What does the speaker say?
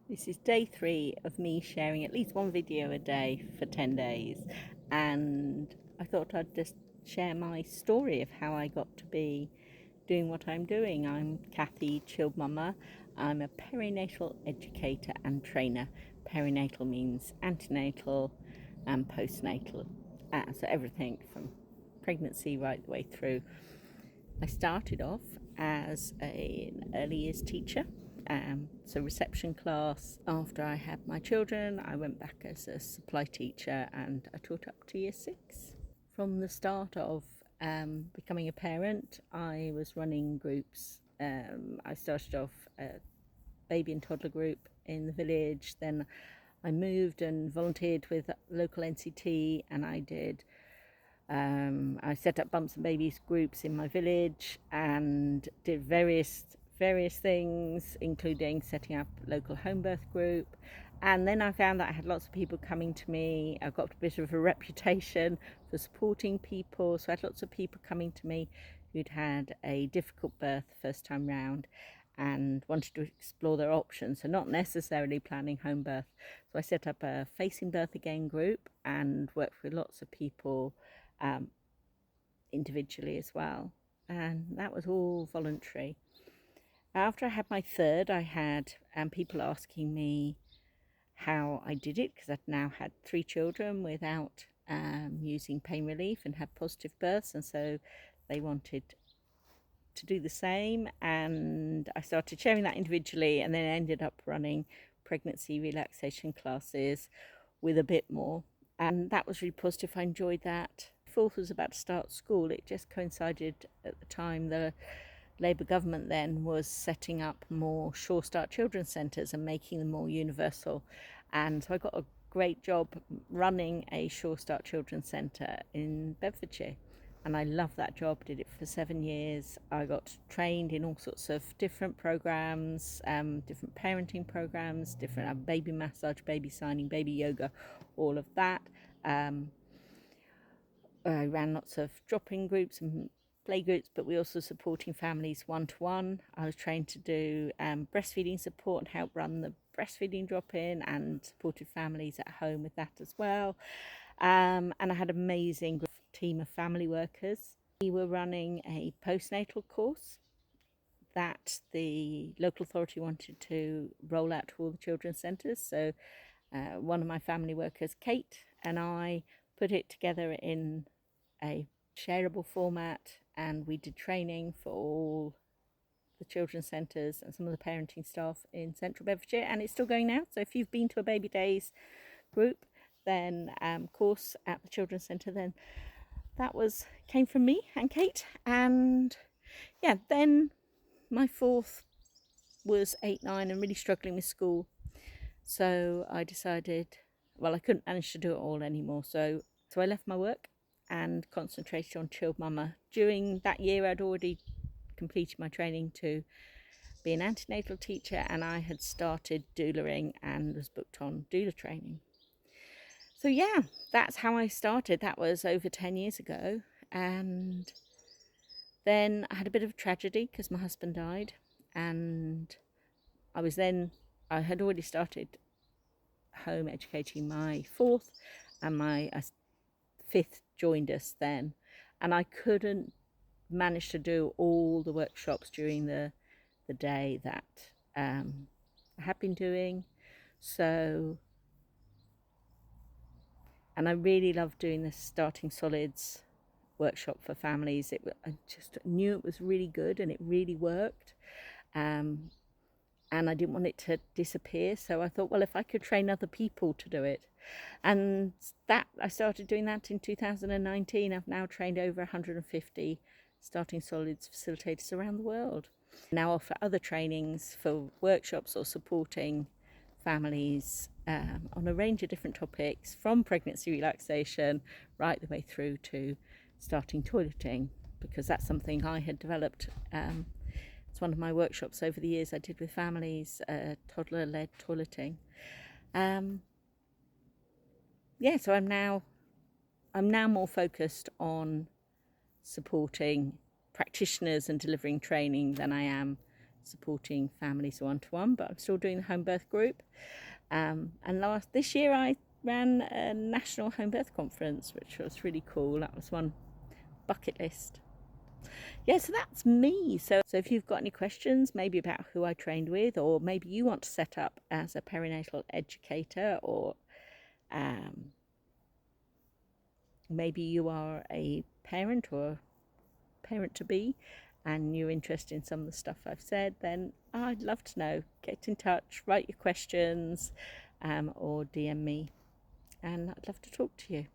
This is day 3 of me sharing at least one video a day for 10 days, and I thought I'd just share my story of how I got to be doing what I'm doing. I'm Cathy, chilled mama. I'm a perinatal educator and trainer. Perinatal means antenatal and postnatal, so everything from pregnancy right the way through. I started off as an early years teacher, so reception class. After I had my children, I went back as a supply teacher and I taught up to year 6. From the start of becoming a parent, I was running groups. I started off a baby and toddler group in the village, then I moved and volunteered with local NCT, and I set up bumps and babies groups in my village and did various things, including setting up a local home birth group. And then I found that I had lots of people coming to me. I got a bit of a reputation for supporting people, so I had lots of people coming to me who'd had a difficult birth first time round and wanted to explore their options, so not necessarily planning home birth. So I set up a Facing Birth Again group and worked with lots of people individually as well, and that was all voluntary. After I had my third, I had people asking me how I did it, because I'd now had 3 children without using pain relief and had positive births, and so they wanted to do the same, and I started sharing that individually, and then ended up running pregnancy relaxation classes with a bit more, and that was really positive. I enjoyed that. Fourth was about to start school. It just coincided at the time the Labour government then was setting up more Sure Start children's centres and making them more universal, and so I got a great job running a Sure Start children's centre in Bedfordshire, and I loved that job. Did it for 7 years. I got trained in all sorts of different programs, different parenting programs, different baby massage, baby signing, baby yoga, all of that. I ran lots of drop-in groups and play groups, but we also supporting families one-to-one. I was trained to do breastfeeding support and help run the breastfeeding drop-in, and supported families at home with that as well. And I had an amazing team of family workers. We were running a postnatal course that the local authority wanted to roll out to all the children's centres. So one of my family workers, Kate, and I put it together in a shareable format, and we did training for all the children's centres and some of the parenting staff in central Bedfordshire, and it's still going now. So if you've been to a Baby Days group, then course at the children's centre, then that came from me and Kate. And yeah, then my fourth was 8, 9 and really struggling with school, so I decided, well, I couldn't manage to do it all anymore, so I left my work and concentrated on chilled mama. During that year, I'd already completed my training to be an antenatal teacher, and I had started doulaing and was booked on doula training. So yeah, that's how I started. That was over 10 years ago, and then I had a bit of a tragedy because my husband died, and I had already started home educating my fourth, and my fifth joined us then, and I couldn't manage to do all the workshops during the day that I had been doing. So, and I really loved doing the starting solids workshop for families. I just knew it was really good and it really worked, and I didn't want it to disappear, so I thought, well, if I could train other people to do it. And that I started doing that in 2019. I've now trained over 150 starting solids facilitators around the world. Now offer other trainings for workshops or supporting families on a range of different topics, from pregnancy relaxation right the way through to starting toileting, because that's something I had developed. It's one of my workshops over the years I did with families, toddler-led toileting. So I'm now more focused on supporting practitioners and delivering training than I am supporting families one-to-one, but I'm still doing the home birth group. And this year I ran a national home birth conference, which was really cool. That was one bucket list. Yeah, so that's me. So if you've got any questions, maybe about who I trained with, or maybe you want to set up as a perinatal educator, or maybe you are a parent or parent to be and you're interested in some of the stuff I've said, then I'd love to know. Get in touch, write your questions, or DM me, and I'd love to talk to you.